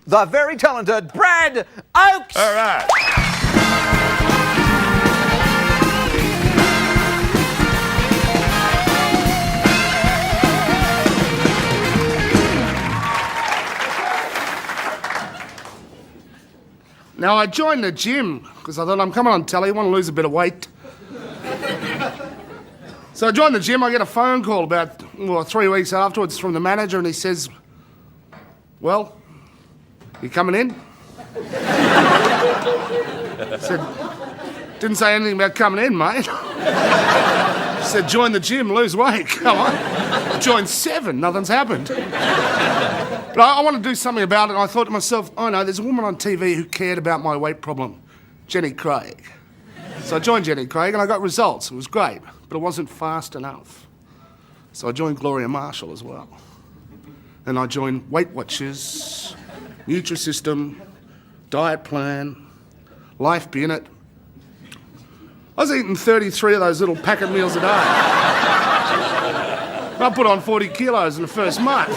the very talented Brad Oakes. All right. Now, I joined the gym because I thought I'm coming on telly, I want to lose a bit of weight. So I joined the gym, I get a phone call about 3 weeks afterwards from the manager, and he says, "Well, you coming in?" I said, "Didn't say anything about coming in, mate." He said, "Join the gym, lose weight, come on." I joined 7, nothing's happened. But I want to do something about it, and I thought to myself, oh no, there's a woman on TV who cared about my weight problem, Jenny Craig. So I joined Jenny Craig and I got results. It was great, but it wasn't fast enough. So I joined Gloria Marshall as well. And I joined Weight Watchers, Nutrisystem, Diet Plan, Life Be In It. I was eating 33 of those little packet meals a day. I put on 40 kilos in the first month.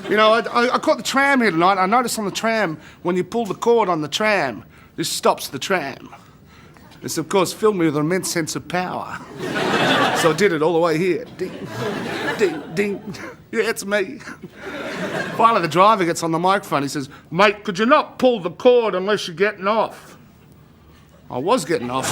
You know, I caught the tram here tonight. I noticed on the tram, when you pull the cord on the tram, this stops the tram. This, of course, filled me with an immense sense of power. So I did it all the way here. Ding, ding, ding. Yeah, it's me. Finally, the driver gets on the microphone. He says, "Mate, could you not pull the cord unless you're getting off?" I was getting off.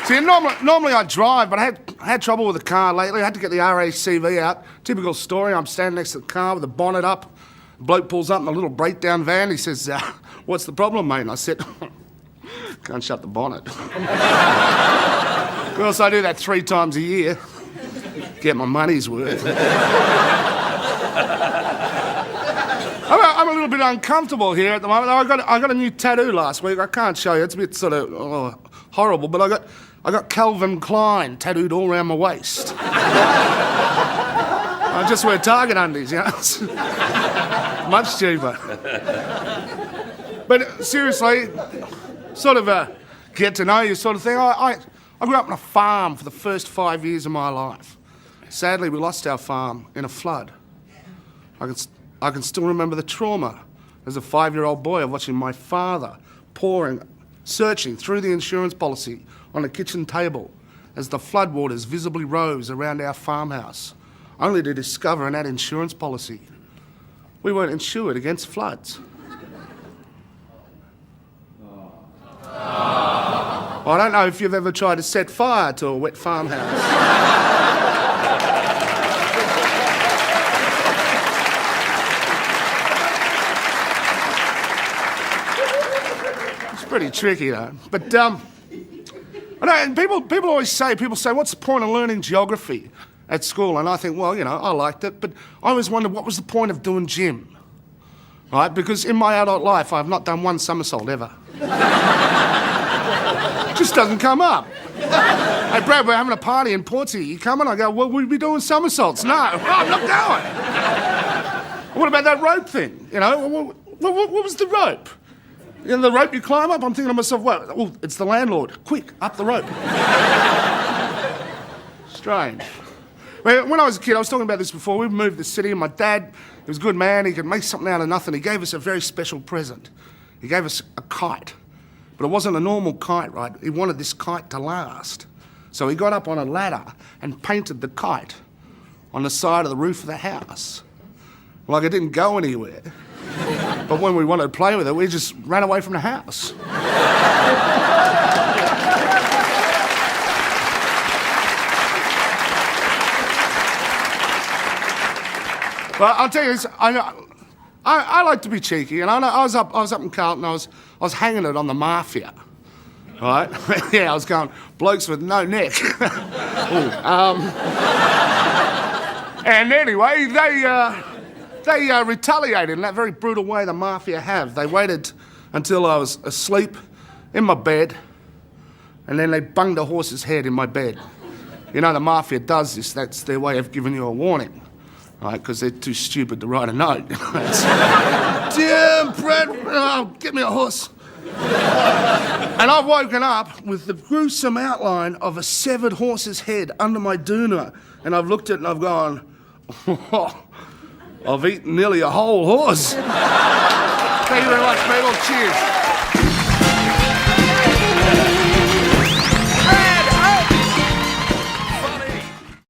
See, normally I drive, but I had trouble with the car lately. I had to get the RACV out. Typical story, I'm standing next to the car with the bonnet up. The bloke pulls up in a little breakdown van. He says, "What's the problem, mate?" And I said, "Can't shut the bonnet." Of course, I do that 3 times a year. Get my money's worth. I'm a little bit uncomfortable here at the moment. I got a new tattoo last week. I can't show you. It's a bit sort of horrible, but I got Calvin Klein tattooed all around my waist. I just wear Target undies, you know. It's much cheaper. But seriously, sort of a get to know you sort of thing. I grew up on a farm for the first 5 years of my life. Sadly, we lost our farm in a flood. I can still remember the trauma as a 5-year-old boy of watching my father searching through the insurance policy on a kitchen table as the floodwaters visibly rose around our farmhouse, only to discover in that insurance policy we weren't insured against floods. I don't know if you've ever tried to set fire to a wet farmhouse. Pretty tricky, though. But I know, and people always say, what's the point of learning geography at school? And I think, well, you know, I liked it, but I always wondered what was the point of doing gym, right? Because in my adult life, I've not done one somersault ever. It just doesn't come up. Hey, Brad, we're having a party in Portsea. You coming? I go, well, we'll be doing somersaults. No, I'm not going. What about that rope thing? You know, what was the rope? You know, the rope you climb up? I'm thinking to myself, well, it's the landlord. Quick, up the rope. Strange. When I was a kid, I was talking about this before, we moved to the city and my dad, he was a good man, he could make something out of nothing. He gave us a very special present. He gave us a kite. But it wasn't a normal kite, right? He wanted this kite to last. So he got up on a ladder and painted the kite on the side of the roof of the house. Like it didn't go anywhere. But when we wanted to play with it, we just ran away from the house. But I'll tell you this, I like to be cheeky, and I was up in Carlton, I was hanging it on the mafia, right? Yeah, I was going, blokes with no neck. And anyway, they retaliated in that very brutal way the mafia have. They waited until I was asleep in my bed, and then they bunged a horse's head in my bed. You know, the mafia does this. That's their way of giving you a warning, right? Because they're too stupid to write a note. Damn, Brad, get me a horse. And I've woken up with the gruesome outline of a severed horse's head under my doona. And I've looked at it and I've gone, oh, I've eaten nearly a whole horse. Thank you very much, people. Cheers.